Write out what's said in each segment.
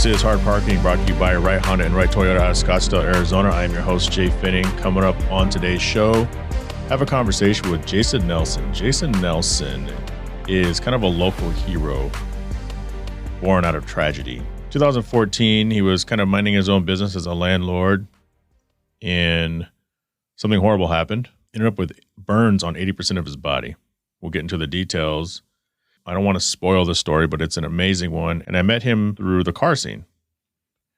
is Hard Parking, brought to you by Right Honda and Right Toyota out of Scottsdale, Arizona. I am your host, Jhae Pfenning. Coming up on today's show, have a conversation with Jason Nelson. Jason Nelson is kind of a local hero born out of tragedy. 2014, he was kind of minding his own business as a landlord, and something horrible happened. Ended up with burns on 80% of his body. We'll get into the details. I don't want to spoil the story, but it's an amazing one. And I met him through the car scene.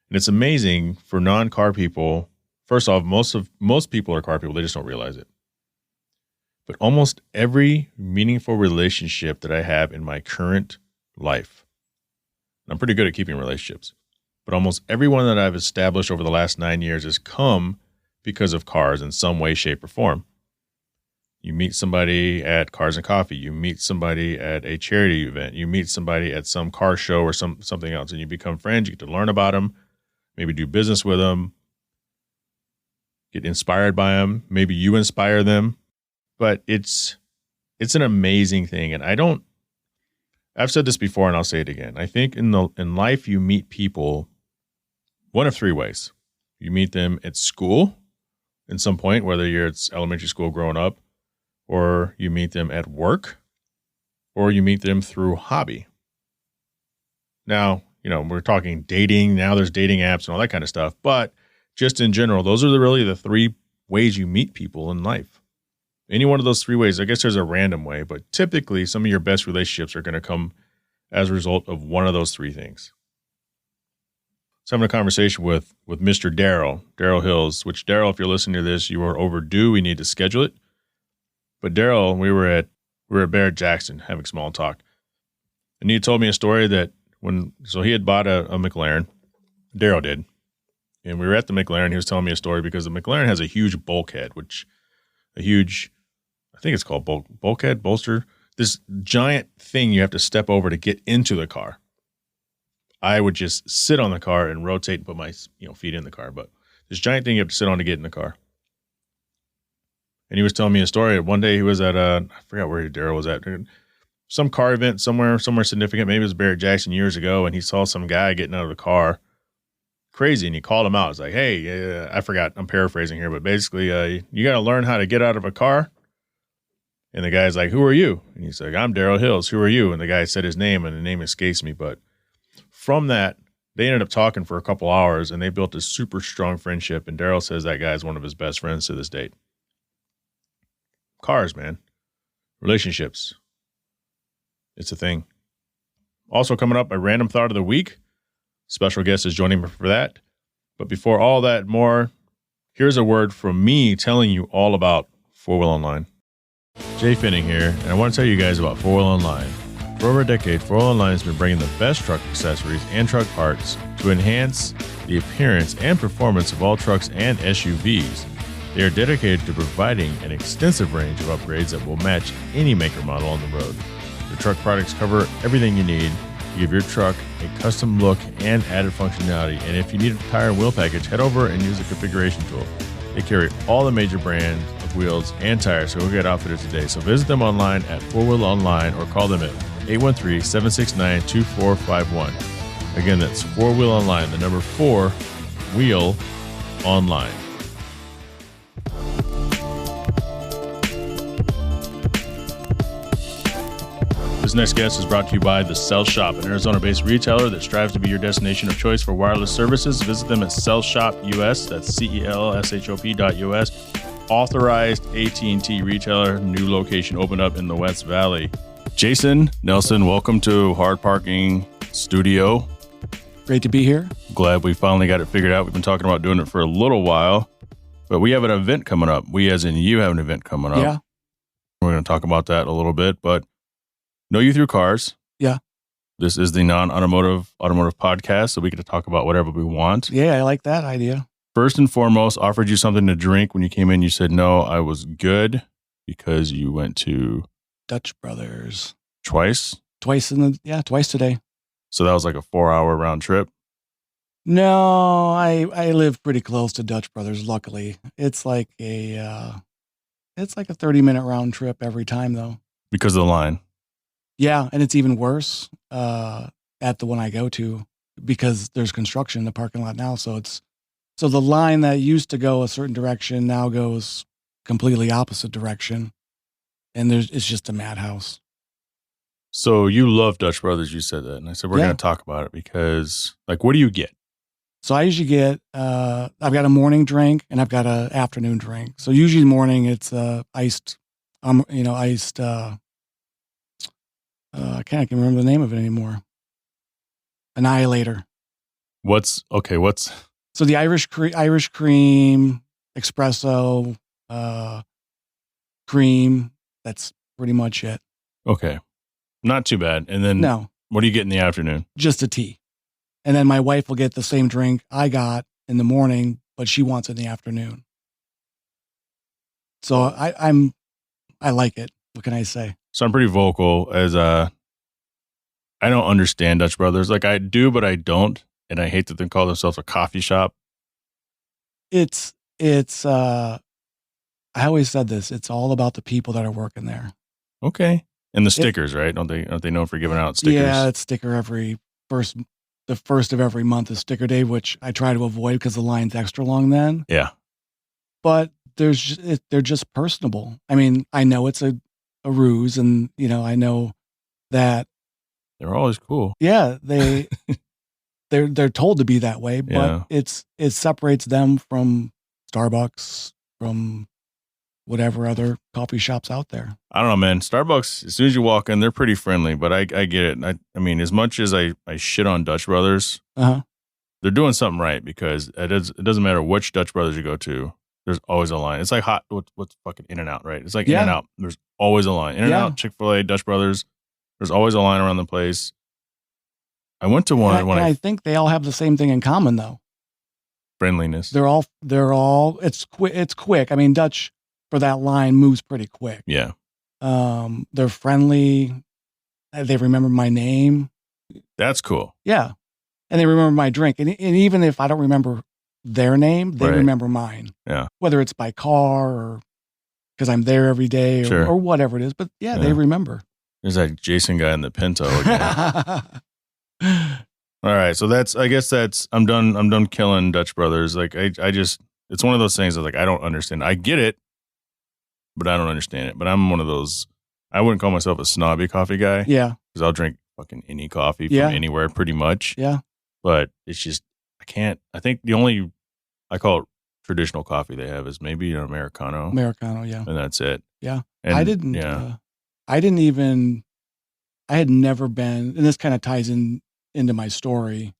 And it's amazing for non-car people. First off, most people are car people. They just don't realize it. But almost every meaningful relationship that I have in my current life, and I'm pretty good at keeping relationships, but almost everyone that I've established over the last 9 years has come because of cars in some way, shape, or form. You meet somebody at Cars and Coffee. You meet somebody at a charity event. You meet somebody at some car show or something else, and you become friends. You get to learn about them, maybe do business with them, get inspired by them. Maybe you inspire them. But it's an amazing thing. And I've said this before and I'll say it again. I think in life you meet people one of three ways. You meet them at school at some point, whether it's elementary school growing up, or you meet them at work, or you meet them through hobby. Now, we're talking dating. Now there's dating apps and all that kind of stuff. But just in general, those are really the three ways you meet people in life. Any one of those three ways, I guess there's a random way, but typically some of your best relationships are going to come as a result of one of those three things. So I'm having a conversation with Mr. Daryl Hills, which Daryl, if you're listening to this, you are overdue. We need to schedule it. But Daryl, we were at Barrett Jackson having small talk. And he told me a story that he had bought a McLaren. Daryl did. And we were at the McLaren. He was telling me a story because the McLaren has a huge bulkhead, I think it's called bulkhead, bolster. This giant thing you have to step over to get into the car. I would just sit on the car and rotate and put my feet in the car. But this giant thing you have to sit on to get in the car. And he was telling me a story. One day he was at I forgot where Daryl was at. Some car event somewhere significant. Maybe it was Barrett Jackson years ago. And he saw some guy getting out of the car. Crazy. And he called him out. It's like, hey, I forgot. I'm paraphrasing here. But basically, you got to learn how to get out of a car. And the guy's like, who are you? And he's like, I'm Daryl Hills. Who are you? And the guy said his name, and the name escapes me. But from that, they ended up talking for a couple hours, and they built a super strong friendship. And Daryl says that guy is one of his best friends to this date. Cars, man. Relationships. It's a thing. Also coming up, a random thought of the week. Special guest is joining me for that. But before all that more, here's a word from me telling you all about 4Wheel Online. Jhae Pfenning here, and I want to tell you guys about 4Wheel Online. For over a decade, 4Wheel Online has been bringing the best truck accessories and truck parts to enhance the appearance and performance of all trucks and SUVs. They are dedicated to providing an extensive range of upgrades that will match any maker model on the road. The truck products cover everything you need to give your truck a custom look and added functionality. And if you need a tire and wheel package, head over and use the configuration tool. They carry all the major brands of wheels and tires, so go get outfitted today. So visit them online at 4Wheel Online or call them at 813-769-2451. Again, that's 4Wheel Online, the number 4, Wheel Online. This next guest is brought to you by The Cell Shop, an Arizona-based retailer that strives to be your destination of choice for wireless services. Visit them at Cell Shop US, that's CELSHOP.US. Authorized AT&T retailer, new location opened up in the West Valley. Jason Nelson, welcome to Hard Parking Studio. Great to be here. Glad we finally got it figured out. We've been talking about doing it for a little while, but we have an event coming up. We, as in you, have an event coming up. Yeah. We're going to talk about that a little bit, but know you through cars. Yeah. This is the non-automotive podcast, so we get to talk about whatever we want. Yeah, I like that idea. First and foremost, offered you something to drink. When you came in, you said, no, I was good because you went to Dutch Brothers. Twice today. So that was like a 4-hour round trip? No, I live pretty close to Dutch Brothers, luckily. It's like a 30-minute round trip every time, though. Because of the line? Yeah, and it's even worse at the one I go to. because there's construction in the parking lot now. So the line that used to go a certain direction now goes completely opposite direction. And it's just a madhouse. So you love Dutch Brothers, you said that. And I said, we're Yeah. going to talk about it because, like, what do you get? So I usually get, I've got a morning drink and I've got an afternoon drink. So usually morning it's iced, I can't even remember the name of it anymore. Annihilator. What's So the Irish cream, espresso, cream. That's pretty much it. okay. Not too bad. And then No, what do you get in the afternoon? just a tea. And then my wife will get the same drink I got in the morning, but she wants it in the afternoon. So I like it. What can I say? So I'm pretty vocal as I don't understand Dutch Brothers. Like I do, but I don't. And I hate that they call themselves a coffee shop. It's I always said this, it's all about the people that are working there. Okay. And the stickers, right? Aren't they known for giving out stickers? Yeah, it's sticker the first of every month is sticker day, which I try to avoid because the line's extra long then. Yeah. But they're just personable. I mean, I know it's a ruse, and I know that They're always cool. yeah, they're told to be that way, but Yeah. it separates them from Starbucks, from whatever other coffee shops out there. I don't know, man. Starbucks, as soon as you walk in, they're pretty friendly, but I get it. I mean, as much as I shit on Dutch Brothers, they're doing something right because it doesn't matter which Dutch Brothers you go to, there's always a line. It's like what's fucking In-N-Out, right? It's like In-N-Out. There's always a line. In-N-Out, Chick-fil-A, Dutch Brothers, there's always a line around the place. I went to one and I think they all have the same thing in common though. Friendliness. They're all it's quick. I mean, Dutch for that line moves pretty quick. Yeah. They're friendly. They remember my name. That's cool. Yeah. And they remember my drink. And even if I don't remember their name, they remember mine. Yeah. Whether it's by car or because I'm there every day or whatever it is. But yeah, they remember. There's that Jason guy in the Pinto again. All right. So I'm done killing Dutch Brothers. Like it's one of those things that like, I don't understand. I get it, but I don't understand it. But I'm one of those, I wouldn't call myself a snobby coffee guy. Yeah. Because I'll drink fucking any coffee from anywhere pretty much. Yeah. But it's just, I think I call it traditional coffee they have is maybe an Americano. Americano, yeah. And that's it. Yeah. And I had never been, and this kind of ties into my story.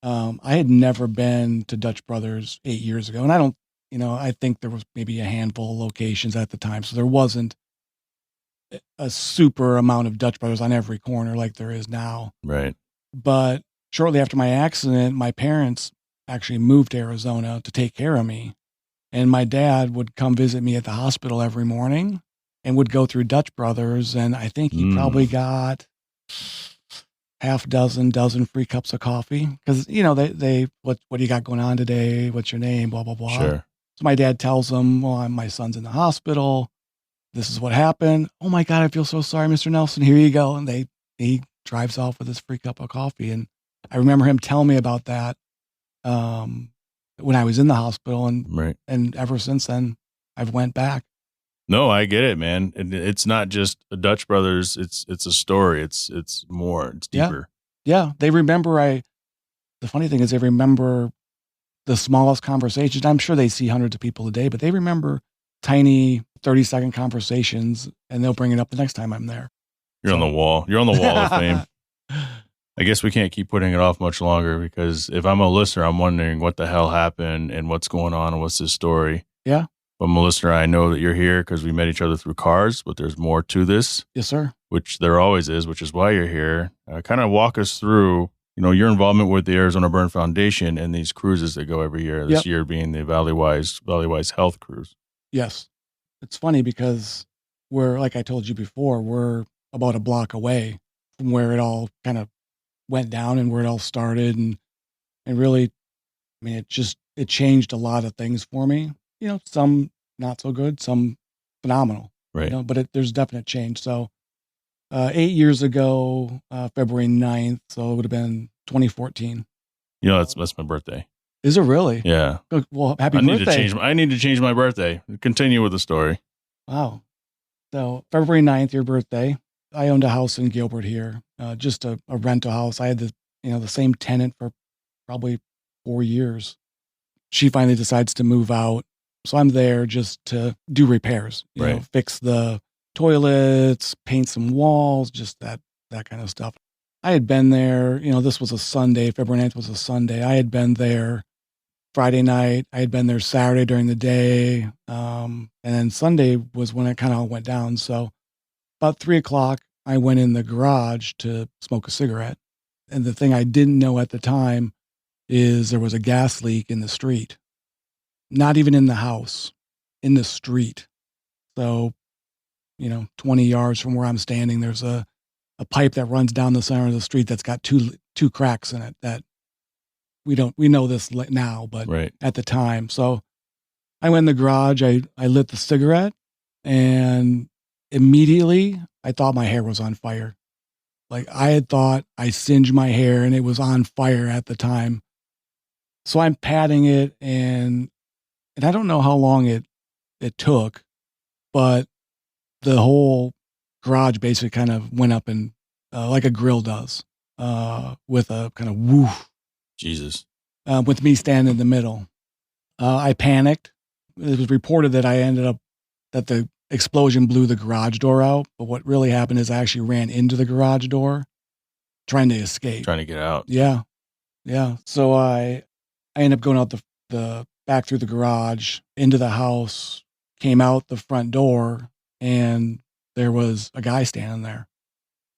I had never been to Dutch Brothers 8 years ago. And I think there was maybe a handful of locations at the time. So there wasn't a super amount of Dutch Brothers on every corner like there is now. Right. But shortly after my accident, my parents actually moved to Arizona to take care of me. And my dad would come visit me at the hospital every morning and would go through Dutch Brothers. And I think he probably got dozen free cups of coffee. Because, they what do you got going on today? What's your name? Blah, blah, blah. Sure. So my dad tells them, well, my son's in the hospital. This is what happened. Oh my God, I feel so sorry, Mr. Nelson. Here you go. And he drives off with his free cup of coffee. And I remember him telling me about that when I was in the hospital. And ever since then, I've went back. No, I get it, man. It's not just the Dutch Brothers. It's a story. It's more. It's deeper. Yeah. They remember the funny thing is they remember the smallest conversations. I'm sure they see hundreds of people a day, but they remember tiny 30-second conversations and they'll bring it up the next time I'm there. You're on the wall. You're on the wall of fame. I guess we can't keep putting it off much longer because if I'm a listener, I'm wondering what the hell happened and what's going on and what's this story. Yeah. But I'm a listener, I know that you're here because we met each other through cars, but there's more to this. Yes, sir. Which there always is, which is why you're here. Kind of walk us through, your involvement with the Arizona Burn Foundation and these cruises that go every year. This year being the Valleywise Health Cruise. Yes. It's funny because like I told you before, we're about a block away from where it all kind of went down and where it all started. And really, I mean, it changed a lot of things for me. Some not so good, some phenomenal. Right. But there's definite change. So 8 years ago, February 9th, so it would have been 2014. That's my birthday. Is it really? Yeah. Well, happy birthday. I need to change my birthday. Continue with the story. Wow. So February 9th, your birthday. I owned a house in Gilbert here, just a rental house. I had the same tenant for probably 4 years. She finally decides to move out. So I'm there just to do repairs, fix the toilets, paint some walls, just that kind of stuff. I had been there, this was a Sunday, February 9th was a Sunday. I had been there Friday night. I had been there Saturday during the day. And then Sunday was when it kind of all went down. So about 3:00, I went in the garage to smoke a cigarette. And the thing I didn't know at the time is there was a gas leak in the street. Not even in the house, in the street. So, 20 yards from where I'm standing, there's a pipe that runs down the center of the street that's got two cracks in it that we know this now, but right. At the time. So I went in the garage, I lit the cigarette, and immediately I thought my hair was on fire. Like I had thought I singed my hair and it was on fire at the time. So I'm patting it and I don't know how long it took, but the whole garage basically kind of went up and like a grill does, with a kind of woof. Jesus. With me standing in the middle. I panicked. It was reported that that the explosion blew the garage door out. But what really happened is I actually ran into the garage door trying to escape. Trying to get out. Yeah. Yeah. So I ended up going out the back through the garage into the house, came out the front door, and there was a guy standing there.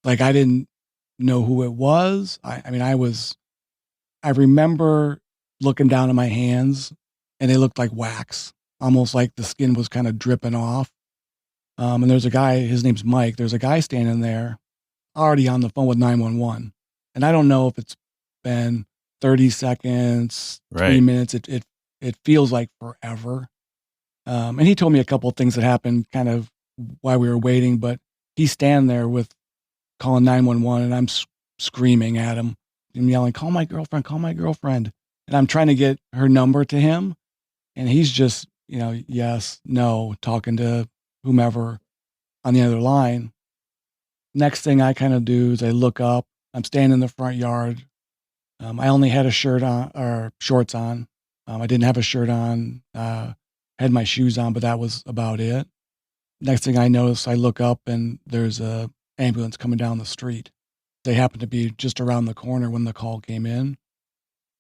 Like I didn't know who it was. I remember looking down at my hands and they looked like wax, almost like the skin was kind of dripping off. And there's a guy, his name's Mike. There's a guy standing there already on the phone with 911. And I don't know if it's been 30 seconds, 3 minutes. It feels like forever. And he told me a couple of things that happened kind of while we were waiting, but he's standing there with calling 911 and I'm screaming at him and yelling, call my girlfriend. And I'm trying to get her number to him. And he's just, yes, no, talking to whomever on the other line. Next thing I kind of do is I look up. I'm standing in the front yard. I only had a shirt on or shorts on. I didn't have a shirt on. Had my shoes on, but that was about it. Next thing I notice, I look up and there's a ambulance coming down the street. They happened to be just around the corner when the call came in.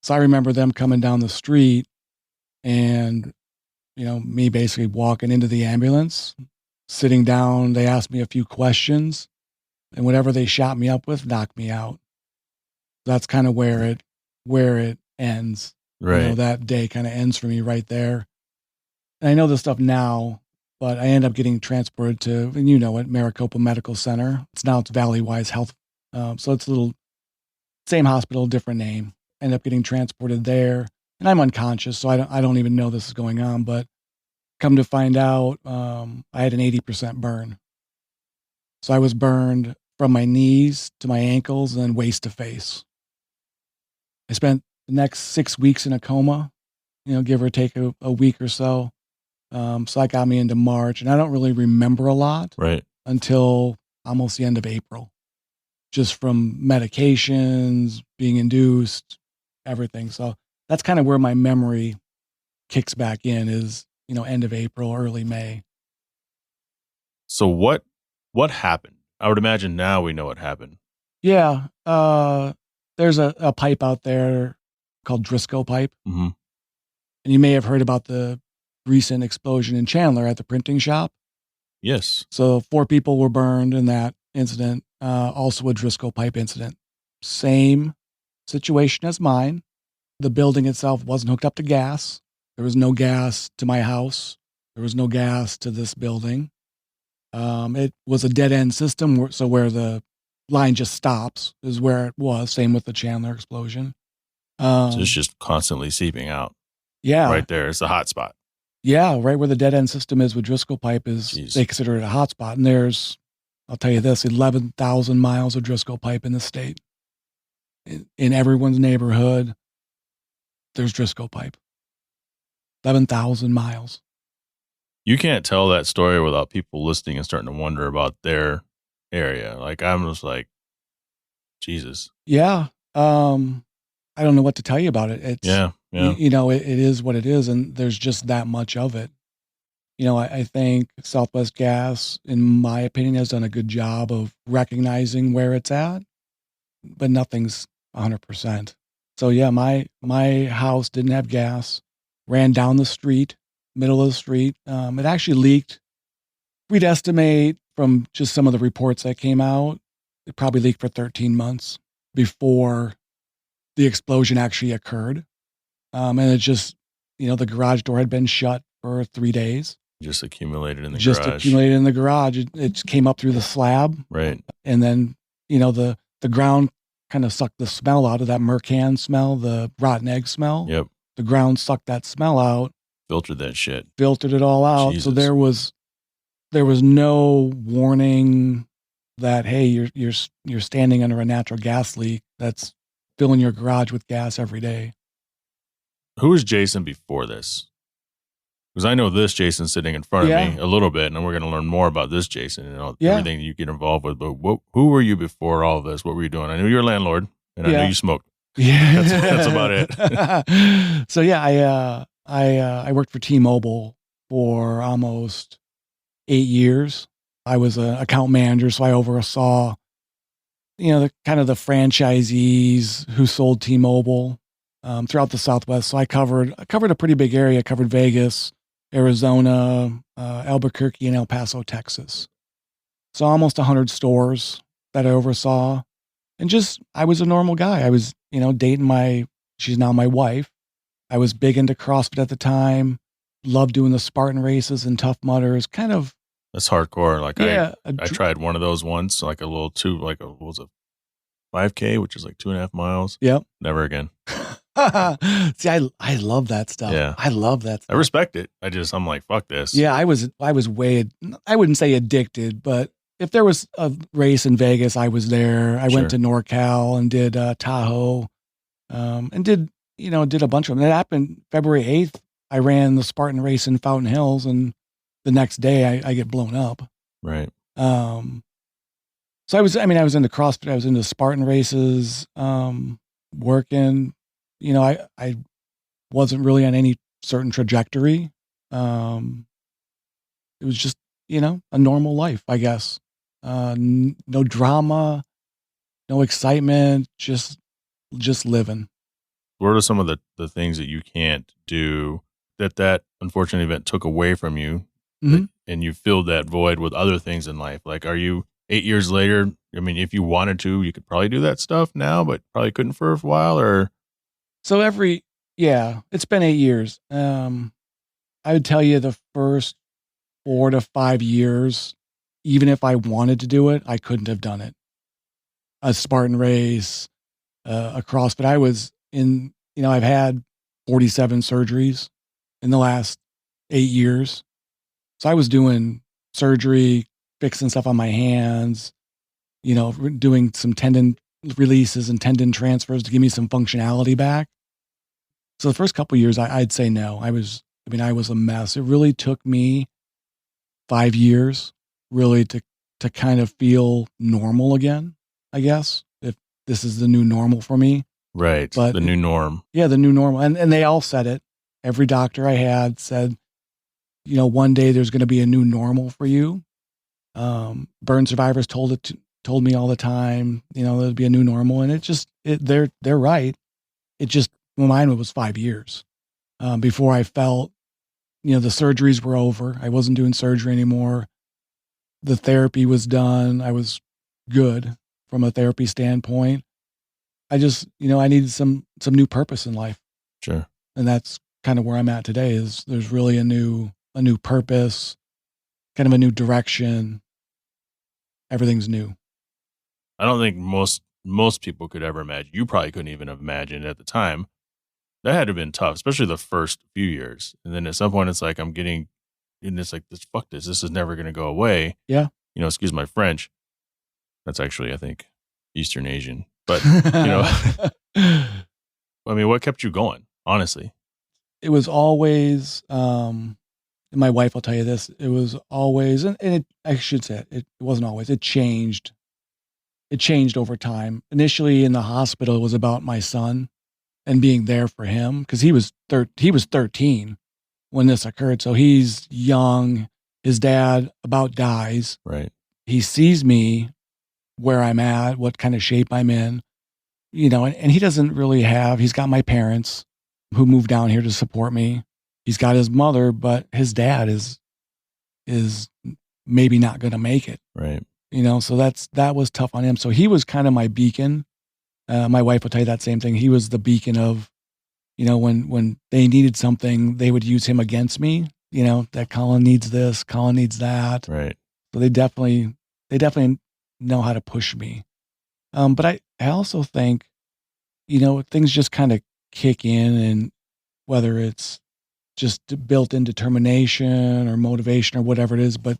So I remember them coming down the street and, me basically walking into the ambulance, sitting down. They asked me a few questions and whatever they shot me up with knocked me out. That's kind of where it ends. Right. That day kind of ends for me right there. And I know this stuff now, but I end up getting transported to, and Maricopa Medical Center. It's Valley Wise Health. So it's a little same hospital, different name. End up getting transported there, and I'm unconscious, so I don't even know this is going on. But come to find out, I had an 80% burn. So I was burned from my knees to my ankles and then waist to face. I spent the next 6 weeks in a coma, give or take a week or so. So that got me into March, and I don't really remember a lot until almost the end of April. Just from medications, being induced, everything. So that's kind of where my memory kicks back in is, end of April, early May. So what happened? I would imagine now we know what happened. Yeah. There's a pipe out there called Driscoll pipe. Mm-hmm. And you may have heard about the recent explosion in Chandler at the printing shop. Yes. So 4 people were burned in that incident. Also a Driscoll pipe incident. Same situation as mine. The building itself wasn't hooked up to gas. There was no gas to my house. There was no gas to this building. It was a dead end system. So where the line just stops is where it was. Same with the Chandler explosion. So it's just constantly seeping out. Yeah. Right there. It's a hot spot. Yeah. Right where the dead end system is with Driscoll pipe is, they consider it a hot spot. And there's, I'll tell you this, 11,000 miles of Driscoll pipe in the state. In everyone's neighborhood. there's Driscoll Pipe. 11,000 miles. You can't tell that story without people listening and starting to wonder about their area. Like, I'm just like, Jesus. Yeah. I don't know what to tell you about it. It's, Yeah. it is what it is. And there's just that much of it. I think Southwest Gas, in my opinion, has done a good job of recognizing where it's at, but nothing's 100%. So yeah, my house didn't have gas, ran down the street, middle of the street. It actually leaked. We'd estimate from just some of the reports that came out, it probably leaked for 13 months before the explosion actually occurred. And it just, the garage door had been shut for 3 days. Just accumulated in the Just garage. accumulated in the garage. It came up through the slab. Right. And then, the ground kind of sucked the smell out of that Mercan smell, the rotten egg smell. Yep. The ground sucked that smell out. Filtered that shit. Filtered it all out. Jesus. So there was no warning that, hey, you're standing under a natural gas leak that's filling your garage with gas every day. Who was Jason before this? Because I know this Jason sitting in front of me a little bit, and we're going to learn more about this Jason and everything you get involved with. But who were you before all of this? What were you doing? I knew you were a landlord, and I knew you smoked. Yeah, that's about it. So yeah, I worked for T-Mobile for almost 8 years. I was an account manager, so I oversaw, the kind of the franchisees who sold T-Mobile throughout the Southwest. So I covered a pretty big area. I covered Vegas, Arizona, Albuquerque, and El Paso, Texas. So almost 100 stores that I oversaw. And I was a normal guy. I was, dating she's now my wife. I was big into CrossFit at the time. Loved doing the Spartan races and Tough Mudders. Kind of. That's hardcore. Like I tried one of those once, like a little what was it? 5K, which is like 2.5 miles. Yep. Never again. See, I love that stuff. Yeah. I love that stuff. I respect it. I'm like, fuck this. Yeah, I was way, I wouldn't say addicted, but if there was a race in Vegas, I was there. I went to NorCal and did Tahoe, and did a bunch of them. It happened February 8th. I ran the Spartan race in Fountain Hills, and the next day I get blown up. Right. So I was into CrossFit. I was into Spartan races, working. I wasn't really on any certain trajectory. It was just, a normal life, I guess. No drama, no excitement, just living. What are some of the things that you can't do that unfortunate event took away from you, and you filled that void with other things in life? Like, are you 8 years later? I mean, if you wanted to, you could probably do that stuff now, but probably couldn't for a while, or? So it's been 8 years. I would tell you the first 4 to 5 years, even if I wanted to do it, I couldn't have done it. A Spartan race, a CrossFit. I was in, I've had 47 surgeries in the last 8 years. So I was doing surgery, fixing stuff on my hands, doing some tendon releases and tendon transfers to give me some functionality back. So the first couple of years, I'd say no. I was a mess. It really took me 5 years really to kind of feel normal again, I guess, if this is the new normal for me. Right. But the new norm. Yeah, the new normal. And they all said it. Every doctor I had said, one day there's going to be a new normal for you. Burn survivors told me all the time, there'd be a new normal. And they're right. It just, mine was 5 years before I felt, the surgeries were over. I wasn't doing surgery anymore. The therapy was done. I was good from a therapy standpoint. I just, I needed some new purpose in life. Sure. And that's kind of where I'm at today. Is there's really a new purpose, kind of a new direction. Everything's new. I don't think most people could ever imagine. You probably couldn't even have imagined at the time. That had to have been tough, especially the first few years. And then at some point, it's like and it's like, fuck this. This is never going to go away. Yeah. Excuse my French. That's actually, I think, Eastern Asian. But, I mean, what kept you going? honestly? It was always, and my wife will tell you this, it was always, and I should say it wasn't always, it changed. It changed over time. Initially in the hospital, it was about my son and being there for him because he was 13 when this occurred. So he's young. His dad about dies. Right. He sees me where I'm at, what kind of shape I'm in, and he doesn't really he's got my parents who moved down here to support me. He's got his mother, but his dad is maybe not going to make it. Right. So that was tough on him. So he was kind of my beacon. My wife will tell you that same thing. He was the beacon of, when they needed something, they would use him against me. That Colin needs this, Colin needs that. Right. So they definitely know how to push me. But I also think, things just kind of kick in, and whether it's just built-in determination or motivation or whatever it is, but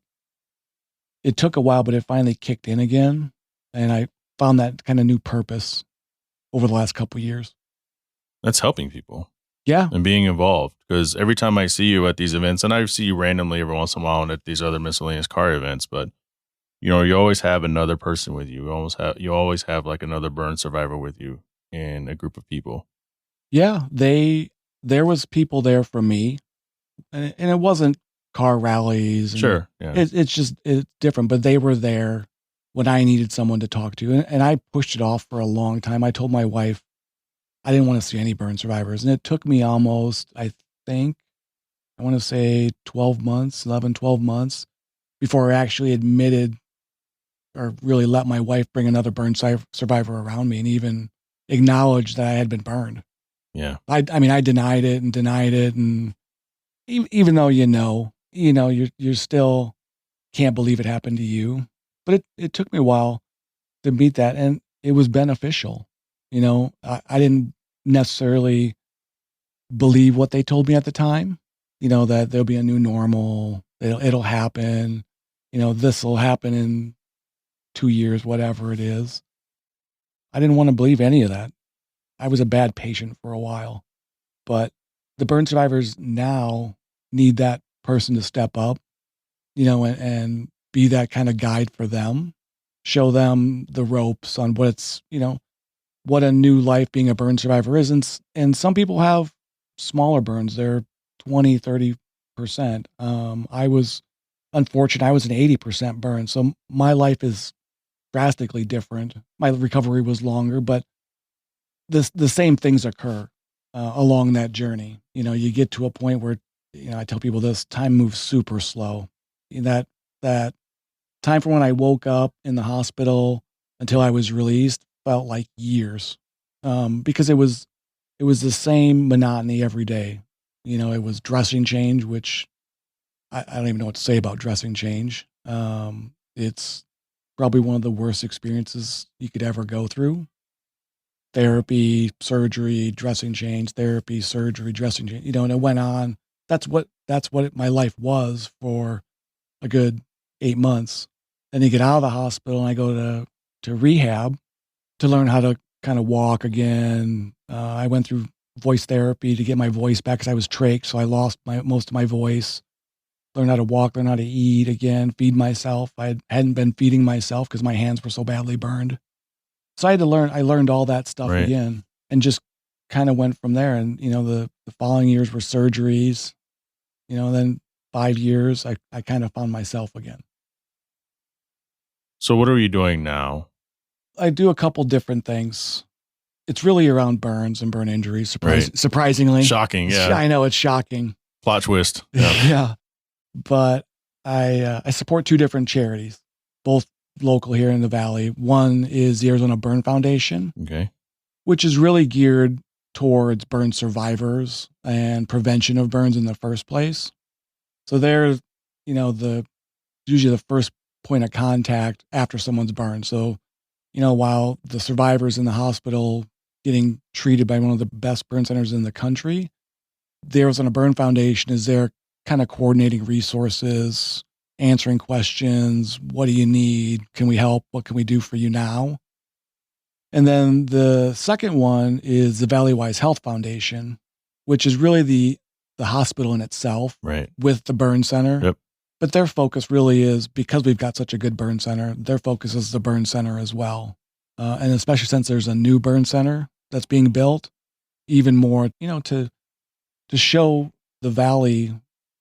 it took a while, but it finally kicked in again. And I found that kind of new purpose over the last couple of years. That's helping people. Yeah. And being involved. Because every time I see you at these events, and I see you randomly every once in a while and at these other miscellaneous car events, but you always have another person with you. You always have like another burn survivor with you in a group of people. Yeah. There was people there for me, and it wasn't car rallies. Sure. Yeah. It's different, but they were there when I needed someone to talk to. And I pushed it off for a long time. I told my wife I didn't want to see any burn survivors. And it took me almost, I want to say 12 months before I actually admitted or really let my wife bring another burn survivor around me and even acknowledge that I had been burned. Yeah. I denied it. And even though, you're still can't believe it happened to you. But it took me a while to meet that, and it was beneficial. I didn't necessarily believe what they told me at the time, that there'll be a new normal, it'll happen, this will happen in 2 years, whatever it is. I didn't want to believe any of that. I was a bad patient for a while, but the burn survivors now need that person to step up, and be that kind of guide for them, show them the ropes on what a new life being a burn survivor is. And some people have smaller burns. They're 20, 30%. I was unfortunate. I was an 80% burn. So my life is drastically different. My recovery was longer, but the same things occur along that journey. You get to a point where, I tell people this, time moves super slow. That time from when I woke up in the hospital until I was released felt like years, because it was the same monotony every day. It was dressing change, which I don't even know what to say about dressing change. It's probably one of the worst experiences you could ever go through. Therapy, surgery, dressing change, therapy, surgery, dressing change, and it went on. That's what my life was for a good 8 months. Then you get out of the hospital and I go to rehab to learn how to kind of walk again. I went through voice therapy to get my voice back because I was trach, so I lost most of my voice. Learn how to walk, learn how to eat again, feed myself. I hadn't been feeding myself because my hands were so badly burned. So I learned all that stuff Right. again, and just kind of went from there. And, the following years were surgeries, then 5 years, I kind of found myself again. So what are you doing now? I do a couple different things. It's really around burns and burn injuries, Right. surprisingly. Shocking. Yeah. I know, it's shocking. Plot twist. Yeah. Yeah. But I support 2 different charities, both local here in the Valley. One is the Arizona Burn Foundation, Okay. which is really geared towards burn survivors and prevention of burns in the first place. So they're, usually the first point of contact after someone's burned. So, while the survivors in the hospital getting treated by one of the best burn centers in the country, the Arizona Burn Foundation is there kind of coordinating resources, answering questions. What do you need? Can we help? What can we do for you now? And then the second one is the Valleywise Health Foundation, which is really the hospital in itself Right. with the burn center. Yep. But their focus really is, because we've got such a good burn center, their focus is the burn center as well. And especially since there's a new burn center that's being built, even more, to show the Valley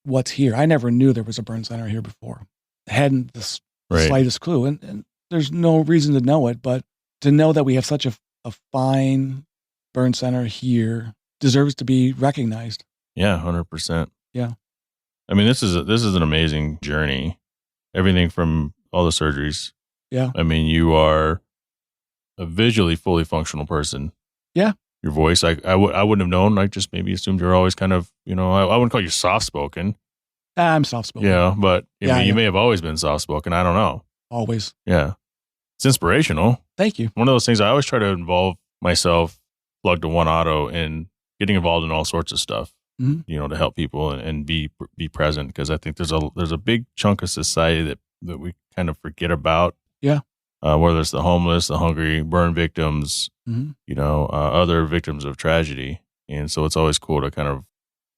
what's here. I never knew there was a burn center here before. Hadn't the Right. slightest clue. And there's no reason to know it, but to know that we have such a fine burn center here deserves to be recognized. Yeah, 100%. Yeah. I mean, this is an amazing journey. Everything from all the surgeries. Yeah. I mean, you are a visually fully functional person. Yeah. Your voice, I wouldn't have known. I just maybe assumed you're always kind of, I wouldn't call you soft spoken. I'm soft spoken. Yeah, but you may have always been soft spoken. I don't know. Always. Yeah, it's inspirational. Thank you. One of those things I always try to involve myself, plugged to One Auto, in getting involved in all sorts of stuff. Mm-hmm. To help people and be present, because I think there's a big chunk of society that we kind of forget about. Yeah. Whether it's the homeless, the hungry, burn victims, Mm-hmm. Other victims of tragedy. And so it's always cool to kind of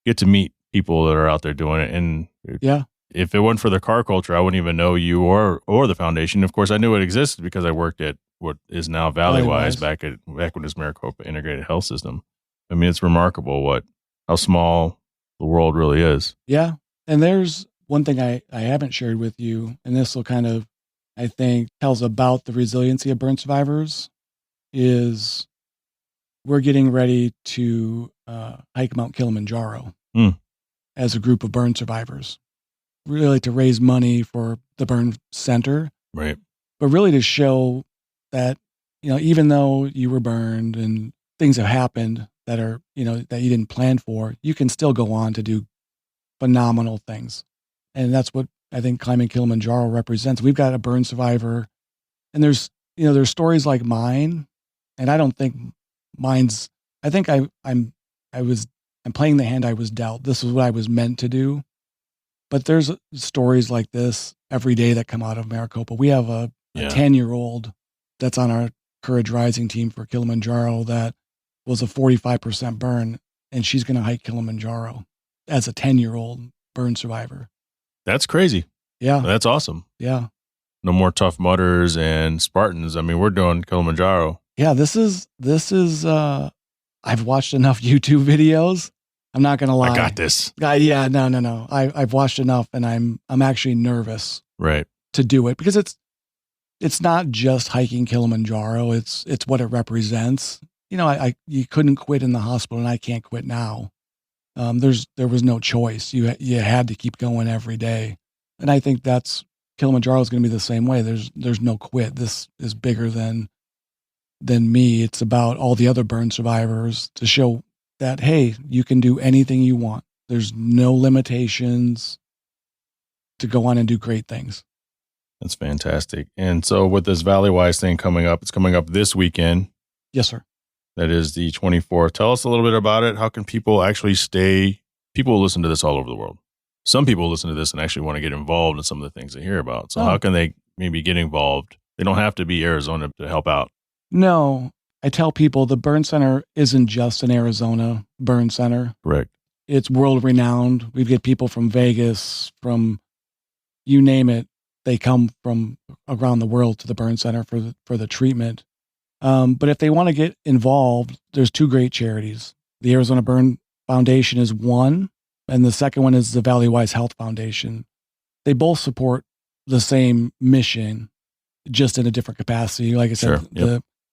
get to meet people that are out there doing it. And yeah, if it wasn't for the car culture, I wouldn't even know you or the foundation. Of course, I knew it existed because I worked at what is now Valleywise back when it was Maricopa Integrated Health System. I mean, it's remarkable how small the world really is. Yeah. And there's one thing I haven't shared with you, and this will kind of, I think, tells about the resiliency of burn survivors, is we're getting ready to hike Mount Kilimanjaro as a group of burn survivors, really to raise money for the burn center. Right. But really to show that, even though you were burned and things have happened that are, that you didn't plan for, you can still go on to do phenomenal things. And that's what I think climbing Kilimanjaro represents. We've got a burn survivor, and there's stories like mine, and I don't think mine's, I think I'm playing the hand I was dealt. This is what I was meant to do. But there's stories like this every day that come out of Maricopa. We have a 10-year-old that's on our Courage Rising team for Kilimanjaro that was a 45% burn, and she's going to hike Kilimanjaro as a 10-year-old burn survivor. That's crazy. Yeah. That's awesome. Yeah. No more Tough Mudders and Spartans. I mean, we're doing Kilimanjaro. Yeah, this is I've watched enough YouTube videos. I'm not going to lie. I got this. Yeah, no. I've watched enough, and I'm actually nervous to do it, because it's not just hiking Kilimanjaro. It's what it represents. You couldn't quit in the hospital, and I can't quit now. There was no choice. You had to keep going every day. And I think Kilimanjaro is going to be the same way. There's no quit. This is bigger than me. It's about all the other burn survivors to show that, hey, you can do anything you want. There's no limitations to go on and do great things. That's fantastic. And so with this Valleywise thing coming up, it's coming up this weekend. Yes, sir. That is the 24th. Tell us a little bit about it. How can people actually stay? People listen to this all over the world. Some people listen to this and actually want to get involved in some of the things they hear about. So how can they maybe get involved? They don't have to be Arizona to help out. No, I tell people the burn center isn't just an Arizona burn center. Correct. It's world renowned. We get people from Vegas, from you name it. They come from around the world to the burn center for the treatment. But if they want to get involved, there's two great charities. The Arizona Burn Foundation is one, and the second one is the Valleywise Health Foundation. They both support the same mission, just in a different capacity. Like I said,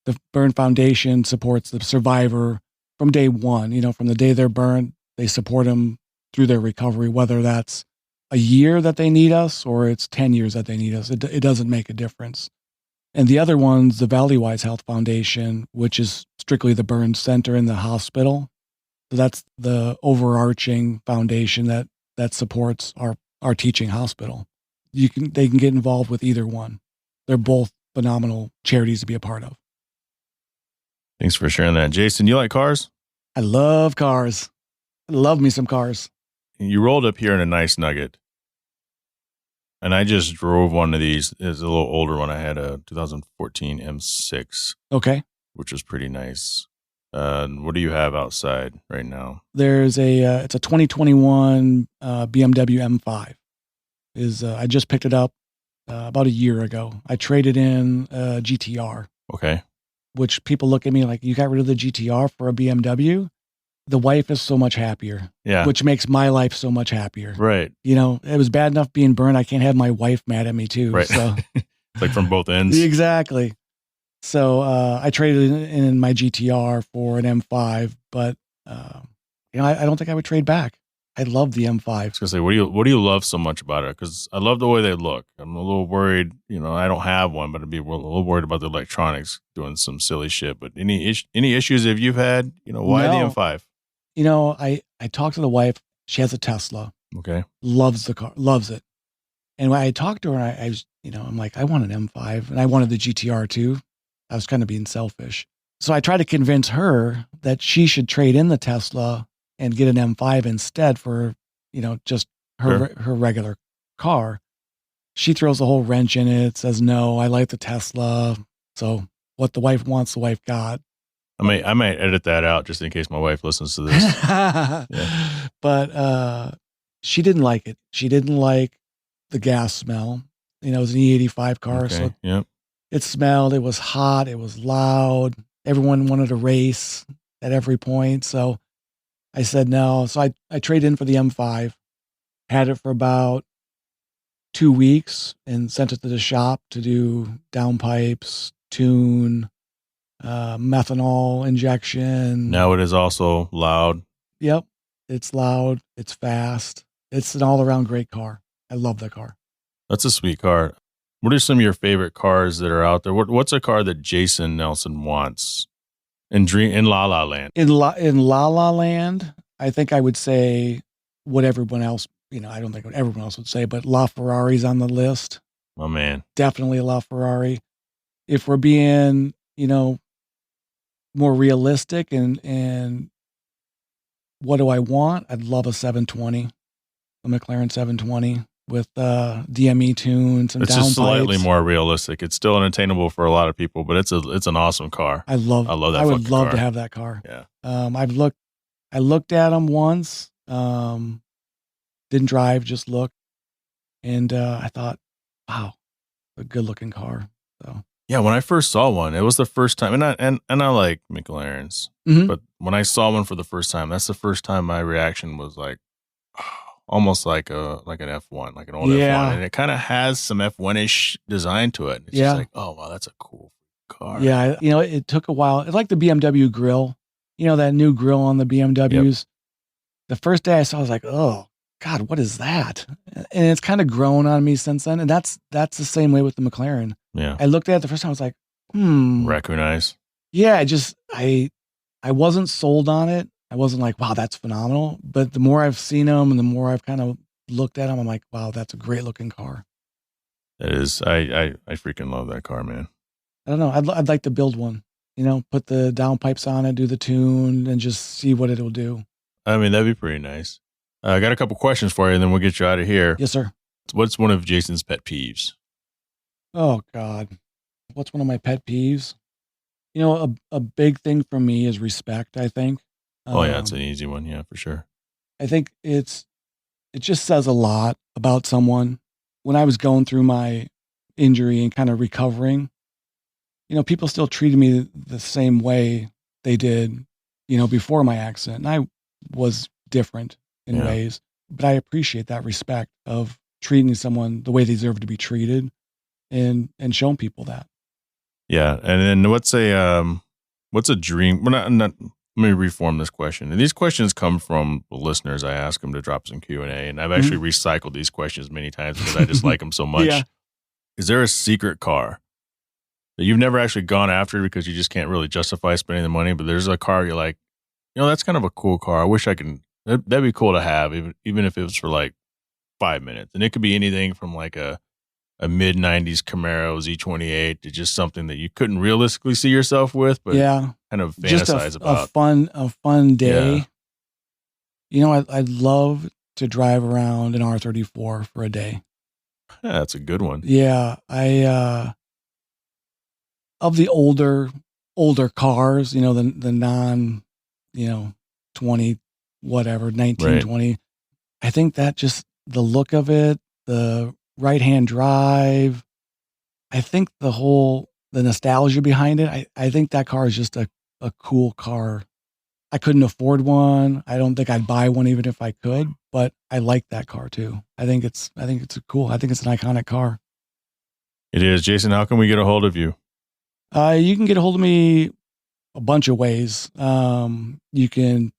the Burn Foundation supports the survivor from day one. From the day they're burned, they support them through their recovery, whether that's a year that they need us or it's 10 years that they need us. It doesn't make a difference. And the other one's the Valleywise Health Foundation, which is strictly the burn center in the hospital. So that's the overarching foundation that supports our teaching hospital. They can get involved with either one. They're both phenomenal charities to be a part of. Thanks for sharing that. Jason, you like cars? I love cars. I love me some cars. You rolled up here in a nice Nugget. And I just drove one of these. It's a little older one. I had a 2014 M6. Okay. Which was pretty nice. What do you have outside right now? There's it's a 2021 BMW M5. I just picked it up about a year ago. I traded in a GTR. Okay. Which people look at me like, you got rid of the GTR for a BMW? The wife is so much happier. Yeah. Which makes my life so much happier. Right. You know, it was bad enough being burned. I can't have my wife mad at me too. Right. So it's like from both ends. Exactly. So I traded in my GTR for an M5, but you know, I don't think I would trade back. I love the M5. I was gonna say, what do you love so much about it? Because I love the way they look. I'm a little worried, you know, I don't have one, but I'd be a little worried about the electronics doing some silly shit. But any issues if you've had, you know, why the M5? You know, I talked to the wife. She has a Tesla. Okay. Loves the car, loves it. And when I talked to her, I was, you know, I'm like, I want an M5 and I wanted the GTR too. I was kind of being selfish. So I tried to convince her that she should trade in the Tesla and get an M5 instead for, you know, just her regular car. She throws a whole wrench in it, says, no, I like the Tesla. So what the wife wants, the wife got. I might edit that out just in case my wife listens to this. Yeah. But she didn't like it. She didn't like the gas smell. You know, it was an E85 car. Okay. So yep. It smelled, it was hot, it was loud. Everyone wanted to race at every point. So I said no. So I traded in for the M5, had it for about 2 weeks and sent it to the shop to do downpipes, tune, methanol injection. Now it is also loud. Yep. It's loud. It's fast. It's an all around great car. I love that car. That's a sweet car. What are some of your favorite cars that are out there? What's a car that Jason Nelson wants in La La Land? In La La Land, I think I would say what everyone else, you know, I don't think what everyone else would say, but LaFerrari's on the list. Oh man. Definitely a LaFerrari. If we're being, you know, more realistic and what do I want? I'd love a 720, a McLaren 720. With DME tunes and it's downpipes. Just slightly more realistic. It's still unattainable for a lot of people, but it's an awesome car. I love that. I would love to have that car. Yeah. I looked at them once. Didn't drive, just looked, and I thought, wow, a good looking car. So yeah, when I first saw one, it was the first time, and I like McLarens, but when I saw one for the first time, that's the first time my reaction was like. Almost like an F1, like an old F1. And it kind of has some F1-ish design to it. It's just like, oh, wow, that's a cool car. Yeah, you know, it took a while. It's like the BMW grill. You know, that new grill on the BMWs. Yep. The first day I saw it, I was like, oh, God, what is that? And it's kind of grown on me since then. And that's the same way with the McLaren. Yeah. I looked at it the first time, I was like, Raccoon eyes. Yeah, I wasn't sold on it. I wasn't like, wow, that's phenomenal. But the more I've seen them and the more I've kind of looked at them, I'm like, wow, that's a great looking car. It is. I freaking love that car, man. I don't know. I'd like to build one, you know, put the downpipes on it, do the tune and just see what it'll do. I mean, that'd be pretty nice. I got a couple questions for you and then we'll get you out of here. Yes, sir. What's one of Jason's pet peeves? Oh God. What's one of my pet peeves? You know, a big thing for me is respect, I think. Oh yeah, it's an easy one. Yeah, for sure. I think it just says a lot about someone. When I was going through my injury and kind of recovering, you know, people still treated me the same way they did, you know, before my accident. And I was different in ways, but I appreciate that respect of treating someone the way they deserve to be treated and showing people that. Yeah. And then what's a dream? We're not let me reform this question. And these questions come from listeners. I ask them to drop some Q&A, and I've actually recycled these questions many times because I just like them so much. Yeah. Is there a secret car that you've never actually gone after because you just can't really justify spending the money, but there's a car you're like, you know, that's kind of a cool car. I wish I can, that'd be cool to have, even if it was for like 5 minutes. And it could be anything from like a mid-90s Camaro Z28 to just something that you couldn't realistically see yourself with, but kind of fantasize about. A fun day. Yeah. You know, I'd love to drive around an R34 for a day. Yeah, that's a good one. Yeah. Of the older older cars, the non, 20, whatever, 19, Right. 20. I think that just the look of it, the right-hand drive, I think the nostalgia behind it, I think that car is just a cool car. I couldn't afford one. I don't think I'd buy one even if I could, but I like that car too. I think it's cool. I think it's an iconic car. It is. Jason, how can we get a hold of you? You can get a hold of me a bunch of ways. I'll give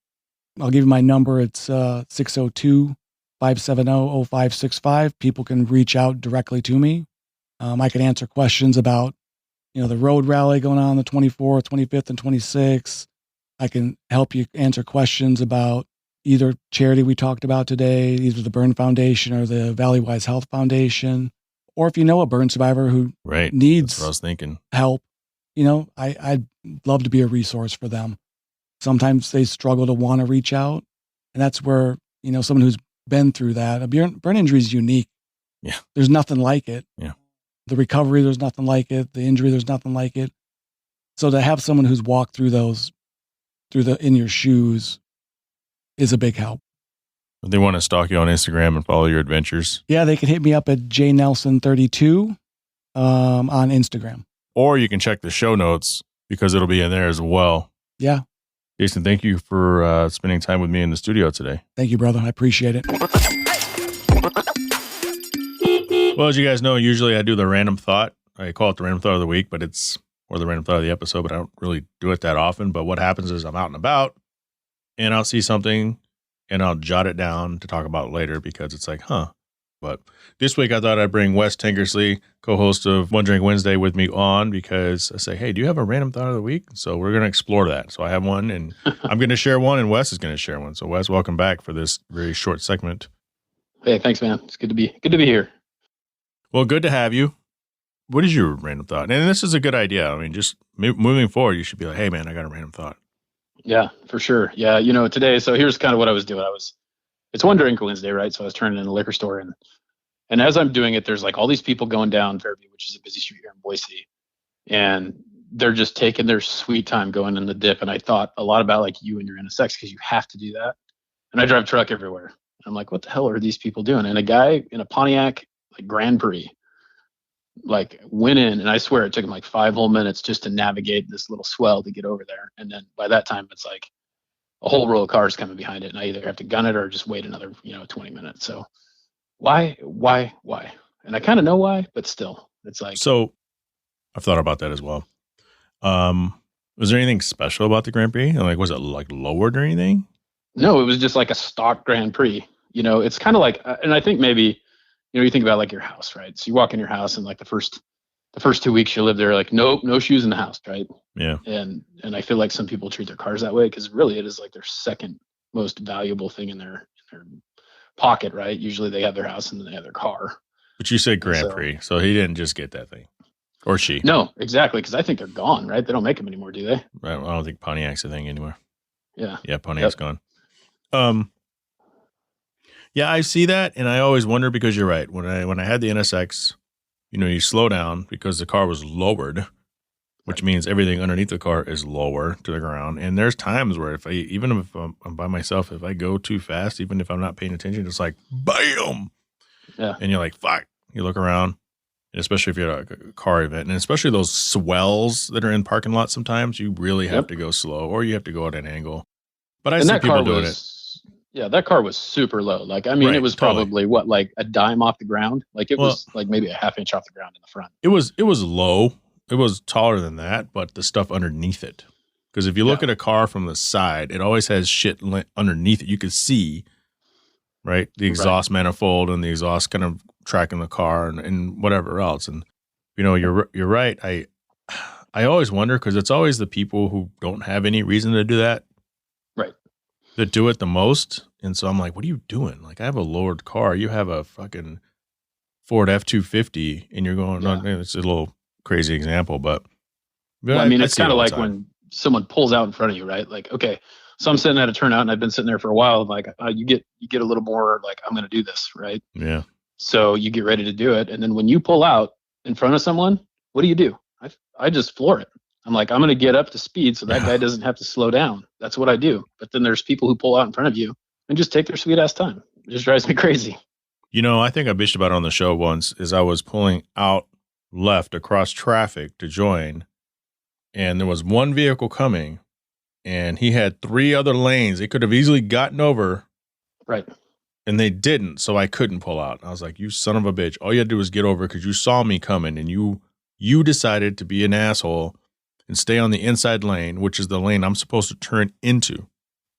you my number. It's 602-570-0565. People can reach out directly to me. I can answer questions about, the road rally going on the 24th, 25th, and 26th. I can help you answer questions about either charity we talked about today, either the Burn Foundation or the Valleywise Health Foundation, or if you know a burn survivor who needs That's what I was thinking. help, I'd love to be a resource for them. Sometimes they struggle to want to reach out, and that's where, someone who's been through that, a burn injury is unique. Yeah. There's nothing like it. Yeah. The recovery, there's nothing like it. The injury, there's nothing like it. So to have someone who's walked through those, in your shoes, is a big help. If they want to stalk you on Instagram and follow your adventures. Yeah, they can hit me up at jnelson32 on Instagram. Or you can check the show notes because it'll be in there as well. Yeah. Jason, thank you for spending time with me in the studio today. Thank you, brother. I appreciate it. Well, as you guys know, usually I do the random thought. I call it the random thought of the week, or the random thought of the episode, but I don't really do it that often. But what happens is I'm out and about and I'll see something and I'll jot it down to talk about later because it's like, But this week I thought I'd bring Wes Tankersley, co-host of One Drink Wednesday, with me on because I say, hey, do you have a random thought of the week? So we're going to explore that. So I have one and I'm going to share one and Wes is going to share one. So Wes, welcome back for this very short segment. Hey, thanks, man. It's good to be here. Well, good to have you. What is your random thought? And this is a good idea. I mean, just moving forward, you should be like, hey, man, I got a random thought. Yeah, for sure. Yeah, today, so here's kind of what I was doing. It's One Drink Wednesday, right? So I was turning in a liquor store, and as I'm doing it, there's like all these people going down Fairview, which is a busy street here in Boise, and they're just taking their sweet time going in the dip. And I thought a lot about like you and your NSX because you have to do that. And I drive truck everywhere. I'm like, what the hell are these people doing? And a guy in a Pontiac like Grand Prix, like went in, and I swear it took him like 5 whole minutes just to navigate this little swell to get over there. And then by that time, it's like a whole row of cars coming behind it, and I either have to gun it or just wait another 20 minutes. So why? And I kind of know why, but still, it's like. So I've thought about that as well. Was there anything special about the Grand Prix? Like, was it like lowered or anything? No, it was just like a stock Grand Prix. It's kind of like, and I think maybe. You think about like your house, right? So you walk in your house and like the first 2 weeks you live there, like no shoes in the house, right? Yeah. And I feel like some people treat their cars that way because really it is like their second most valuable thing in their pocket, right? Usually they have their house and then they have their car. But you said Grand Prix, so he didn't just get that thing, or she. No, exactly, because I think they're gone, right? They don't make them anymore, do they? Right. Well, I don't think Pontiac's a thing anymore. Yeah. Yeah, Pontiac's gone. Yeah, I see that, and I always wonder because you're right. When I had the NSX, you slow down because the car was lowered, which means everything underneath the car is lower to the ground. And there's times where even if I'm by myself, if I go too fast, even if I'm not paying attention, it's like bam, yeah, and you're like fuck. You look around, and especially if you're at a car event, and especially those swells that are in parking lots. Sometimes you really have to go slow, or you have to go at an angle. But I see people doing it. Yeah, that car was super low. Like, I mean, it was probably like a dime off the ground. Like it was like maybe a half inch off the ground in the front. It was low. It was taller than that, but the stuff underneath it. Because if you look at a car from the side, it always has shit underneath it. You could see, right, the exhaust manifold and the exhaust kind of tracking the car and whatever else. And you're right. I always wonder because it's always the people who don't have any reason to do that. That do it the most. And so I'm like, what are you doing? Like, I have a lowered car. You have a fucking Ford F-250 and you're going, it's a little crazy example, but I mean, it's kind of like when someone pulls out in front of you, right? Like, okay, so I'm sitting at a turnout and I've been sitting there for a while. Like you get a little more like, I'm going to do this. Right. Yeah. So you get ready to do it. And then when you pull out in front of someone, what do? I just floor it. I'm like, I'm going to get up to speed so that guy doesn't have to slow down. That's what I do. But then there's people who pull out in front of you and just take their sweet ass time. It just drives me crazy. I think I bitched about it on the show once is I was pulling out left across traffic to join, and there was one vehicle coming, and he had 3 other lanes. They could have easily gotten over. Right. And they didn't, so I couldn't pull out. I was like, you son of a bitch. All you had to do was get over because you saw me coming, and you decided to be an asshole and stay on the inside lane, which is the lane I'm supposed to turn into.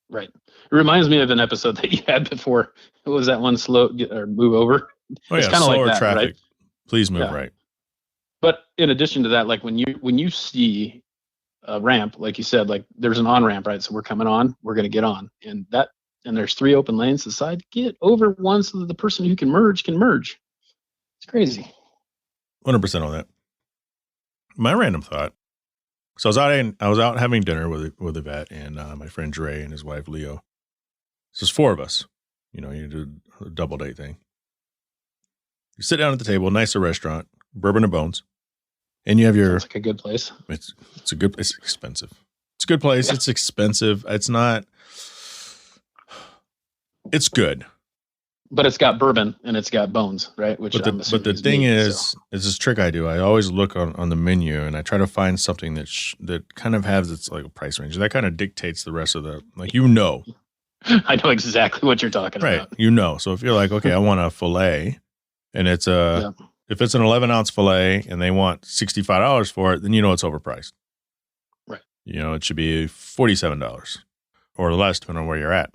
Right. It reminds me of an episode that you had before. What was that one? Slow or move over? Oh, it's yeah, kind of like that, traffic. right? Please move right. But in addition to that, like when you see a ramp, like you said, like there's an on-ramp, right? So we're coming on, we're going to get on. And there's 3 open lanes to the side. Get over one so that the person who can merge. It's crazy. 100% on that. My random thought. So I was out having dinner with Yvette and my friend Jhae and his wife Leo. So it's 4 of us. You do a double date thing. You sit down at the table, nicer restaurant, Bourbon and Bones, and you have your. Sounds like a good place. It's a good. It's expensive. It's a good place. Yeah. It's expensive. It's not. It's good. But it's got bourbon and it's got bones, right? But the thing is this trick I do. I always look on the menu and I try to find something that kind of has its like a price range. That kind of dictates the rest of the I know exactly what you're talking about. Right. So if you're like, okay, I want a filet, and it's if it's an 11-ounce filet and they want $65 for it, then it's overpriced. Right. It should be $47 or less depending on where you're at.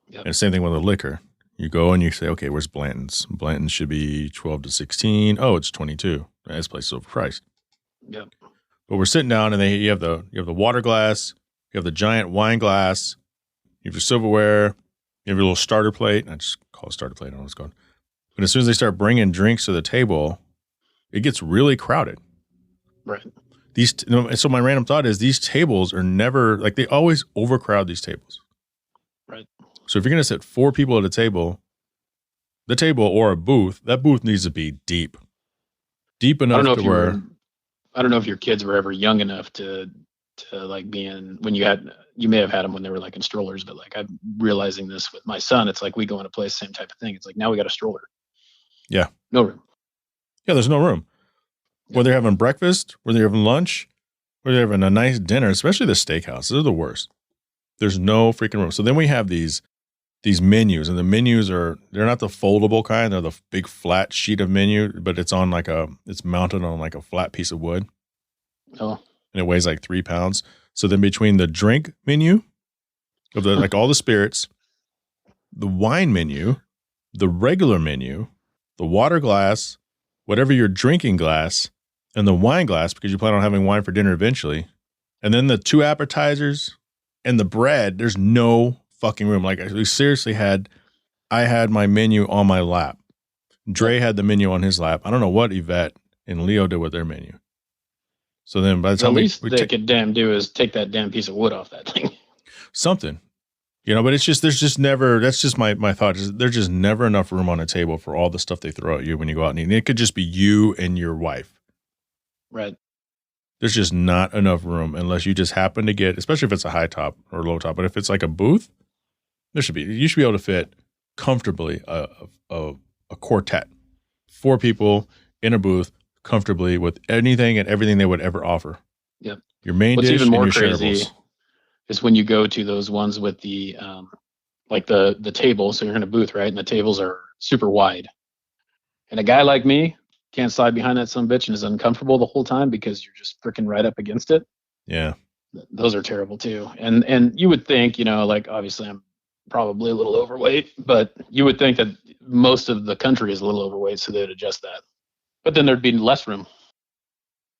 Yep. And same thing with the liquor. You go and you say, okay, where's Blanton's? Blanton's should be 12 to 16. Oh, it's 22. This place is overpriced. Yep. But we're sitting down and you have the water glass, you have the giant wine glass, you have your silverware, you have your little starter plate. I just call it starter plate. I don't know what's called. But as soon as they start bringing drinks to the table, it gets really crowded. Right. So my random thought is these tables are never, like they always overcrowd these tables. Right. So if you're going to sit 4 people at a table, the table or a booth, that booth needs to be deep enough to where. I don't know if your kids were ever young enough to like be in when you may have had them when they were like in strollers, but like I'm realizing this with my son. It's like we go in a place, same type of thing. It's like now we got a stroller. Yeah. No room. Yeah, there's no room. Yeah. Whether you're having breakfast, whether you're having lunch, whether you're having a nice dinner, especially the steakhouses, they're the worst. There's no freaking room. So then we have these menus, and the menus they're not the foldable kind. They're the big flat sheet of menu, but it's mounted on like a flat piece of wood. Oh. And it weighs like 3 pounds. So then between the drink menu of like all the spirits, the wine menu, the regular menu, the water glass, whatever your drinking glass, and the wine glass, because you plan on having wine for dinner eventually, and then the 2 appetizers and the bread, there's no fucking room. Like we seriously I had my menu on my lap. Dre had the menu on his lap. I don't know what Yvette and Leo did with their menu. So then by the time the least they could damn do is take that damn piece of wood off that thing. Something. But it's just, there's just never, that's just my thought. There's just never enough room on a table for all the stuff they throw at you when you go out and eat. And it could just be you and your wife. Right. There's just not enough room unless you just happen to get, especially if it's a high top or low top. But if it's like a booth, you should be able to fit comfortably a quartet, 4 people in a booth comfortably with anything and everything they would ever offer. Yep. Your main What's dish even more and your crazy shareables. Is when you go to those ones with the like the table. So you're in a booth, right? And the tables are super wide. And a guy like me can't slide behind that son of a bitch and is uncomfortable the whole time because you're just freaking right up against it. Yeah. Those are terrible too. And you would think, like obviously I'm probably a little overweight, but you would think that most of the country is a little overweight, so they'd adjust that. But then there'd be less room.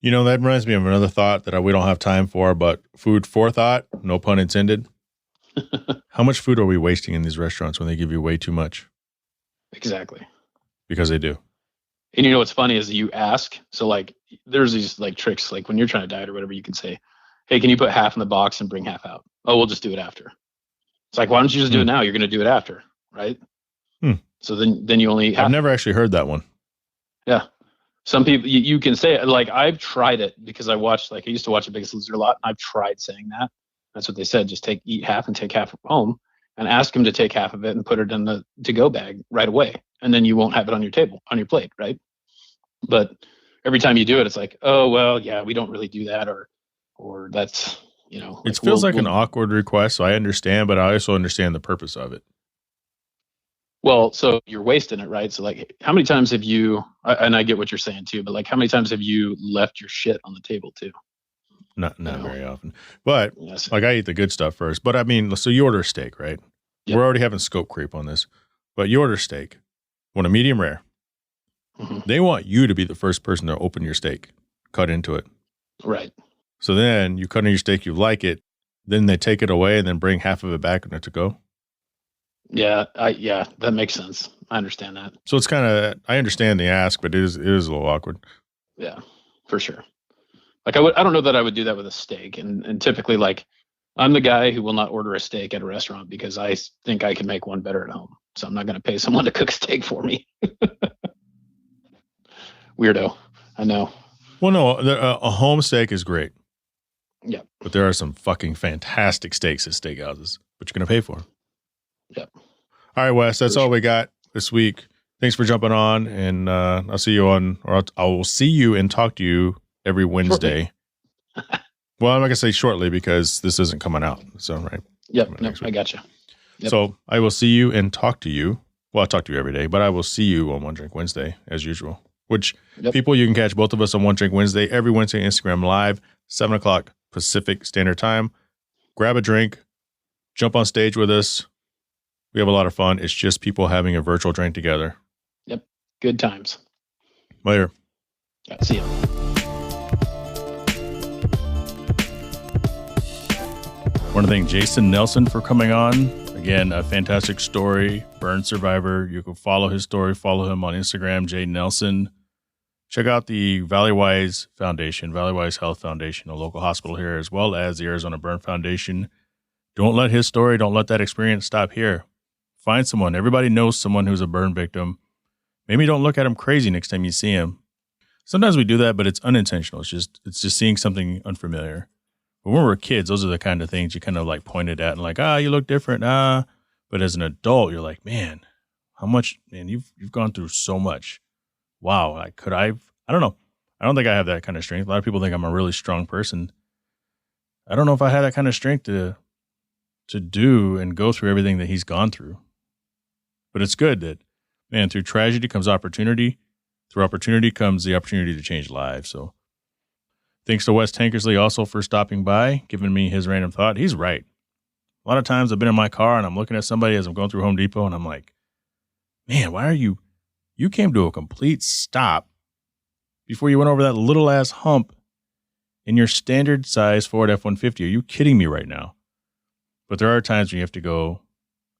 That reminds me of another thought that we don't have time for, but food for thought, no pun intended. How much food are we wasting in these restaurants when they give you way too much? Exactly. Because they do. And what's funny is you ask, so like there's these like tricks, like when you're trying to diet or whatever, you can say, hey, can you put half in the box and bring half out? Oh, we'll just do it after. It's like, why don't you just do it now? You're going to do it after, right? So then you only have. I've never actually heard that one. Yeah. some people, you can say it. Like, I've tried it because I used to watch The Biggest Loser a lot. And I've tried saying that. That's what they said. Just eat half and take half home, and ask him to take half of it and put it in the to-go bag right away. And then you won't have it on your plate, right? But every time you do it, it's like, oh, well, yeah, we don't really do that. Or that's, It feels like an awkward request. So I understand, but I also understand the purpose of it. Well, so you're wasting it, right? So like, how many times have you, and I get what you're saying too, but like, how many times have you left your shit on the table too? Not very often, but Yes. like I eat the good stuff first. But I mean, so you order a steak, right? Yep. We're already having scope creep on this, but you order steak, want a medium rare. Mm-hmm. They want you to be the first person to open your steak, cut into it. Right. So then you cut in your steak, you like it, then they take it away and then bring half of it back and to go. Yeah, that makes sense. I understand that. So it's kind of, I understand the ask, but it is a little awkward. Yeah, for sure. Like I don't know that I would do that with a steak. And typically, like, I'm the guy who will not order a steak at a restaurant because I think I can make one better at home. So I'm not going to pay someone to cook a steak for me. Weirdo. I know. Well, no, a home steak is great. Yeah. But there are some fucking fantastic steaks at steakhouses, but you're going to pay for them. Yep. All right, Wes, that's all we got this week. Thanks for jumping on, and I'll see you I will see you and talk to you every Wednesday. Well, I'm not going to say shortly because this isn't coming out. So, right. Yep. No, I got you. Yep. So I will see you and talk to you. Well, I talk to you every day, but I will see you on One Drink Wednesday as usual, which people, you can catch both of us on One Drink Wednesday every Wednesday, Instagram Live, 7 o'clock Pacific Standard Time. Grab a drink, jump on stage with us. We have a lot of fun. It's just people having a virtual drink together. Yep. Good times. Later. Yeah, see you. I want to thank Jason Nelson for coming on. Again, a fantastic story, burn survivor. You can follow his story, follow him on Instagram, J Nelson. Check out the Valleywise Foundation, Valleywise Health Foundation, a local hospital here, as well as the Arizona Burn Foundation. Don't let his story, don't let that experience stop here. Find someone. Everybody knows someone who's a burn victim. Maybe don't look at him crazy next time you see him. Sometimes we do that, but it's unintentional. It's just seeing something unfamiliar. But when we were kids, those are the kind of things you kind of like pointed at and like, you look different. But as an adult, you're like, man, how much, man, you've gone through so much. Wow. I don't know. I don't think I have that kind of strength. A lot of people think I'm a really strong person. I don't know if I had that kind of strength to do and go through everything that he's gone through. But it's good that, man, through tragedy comes opportunity. Through opportunity comes the opportunity to change lives. So thanks to Wes Tankersley also for stopping by, giving me his random thought. He's right. A lot of times I've been in my car and I'm looking at somebody as I'm going through Home Depot and I'm like, man, why are you came to a complete stop before you went over that little ass hump in your standard size Ford F-150. Are you kidding me right now? But there are times when you have to go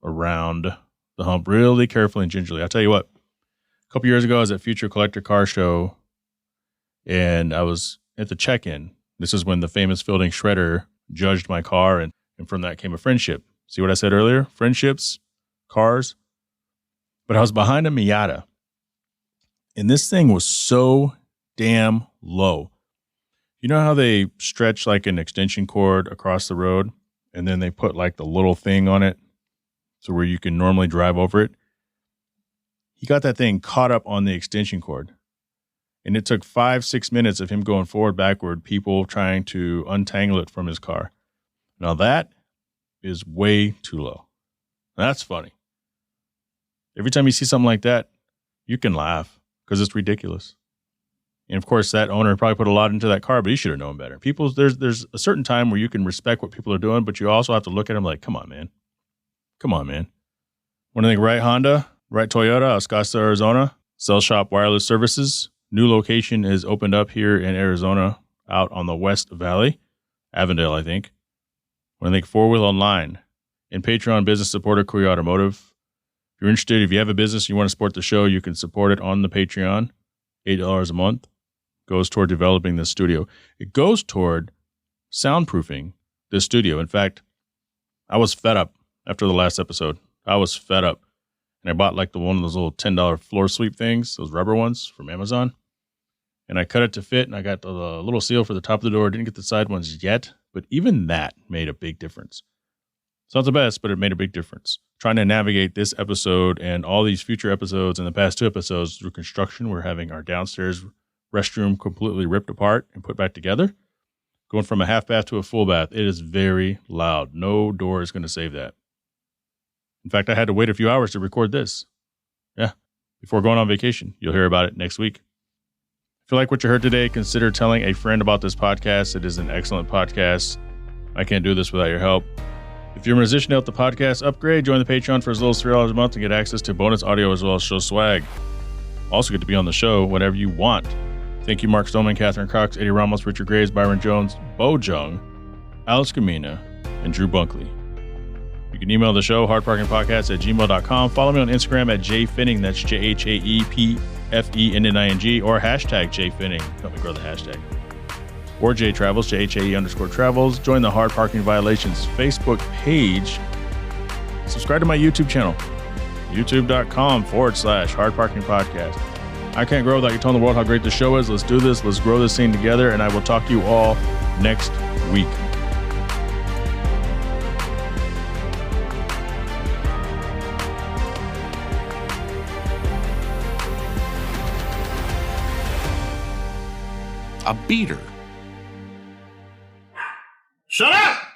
around the hump really carefully and gingerly. I'll tell you what, a couple years ago, I was at Future Collector Car Show and I was at the check-in. This is when the famous Fielding Shredder judged my car, and from that came a friendship. See what I said earlier? Friendships, cars. But I was behind a Miata, and this thing was so damn low. You know how they stretch like an extension cord across the road, and then they put like the little thing on it so where you can normally drive over it? He got that thing caught up on the extension cord. And it took 5-6 minutes of him going forward, backward, people trying to untangle it from his car. Now that is way too low. That's funny. Every time you see something like that, you can laugh because it's ridiculous. And of course, that owner probably put a lot into that car, but he should have known better. People, there's a certain time where you can respect what people are doing, but you also have to look at them like, come on, man. Come on, man. Want to think right Honda, right Toyota, out of Scottsdale, Arizona, Cell Shop Wireless Services. New location is opened up here in Arizona out on the West Valley, Avondale, I think. Want to think 4Wheel Online and Patreon business supporter Korea Automotive. If you're interested, if you have a business and you want to support the show, you can support it on the Patreon. $8 a month goes toward developing this studio. It goes toward soundproofing this studio. In fact, I was fed up after the last episode. I was fed up. And I bought like one of those little $10 floor sweep things, those rubber ones from Amazon. and I cut it to fit, and I got the little seal for the top of the door. Didn't get the side ones yet, but even that made a big difference. It's not the best, but it made a big difference. Trying to navigate this episode and all these future episodes and the past 2 episodes through construction. We're having our downstairs restroom completely ripped apart and put back together. Going from a half bath to a full bath. It is very loud. No door is going to save that. In fact, I had to wait a few hours to record this. Yeah, before going on vacation. You'll hear about it next week. If you like what you heard today, consider telling a friend about this podcast. It is an excellent podcast. I can't do this without your help. If you're a musician to help the podcast upgrade, join the Patreon for as little as $3 a month and get access to bonus audio as well as show swag. Also get to be on the show whenever you want. Thank you, Mark Stoneman, Catherine Cox, Eddie Ramos, Richard Graves, Byron Jones, Bo Jung, Alex Kamina, and Drew Bunkley. You can email the show, hardparkingpodcast@gmail.com. Follow me on Instagram at Jhae Pfenning. That's JhaePfenning, or hashtag Jhae Pfenning. Help me grow the hashtag. Or Jhae Travels, JHAE_travels. Join the Hard Parking Violations Facebook page. Subscribe to my YouTube channel, youtube.com/hardparkingpodcast. I can't grow without you telling the world how great the show is. Let's do this. Let's grow this thing together, and I will talk to you all next week. A beater. Shut up!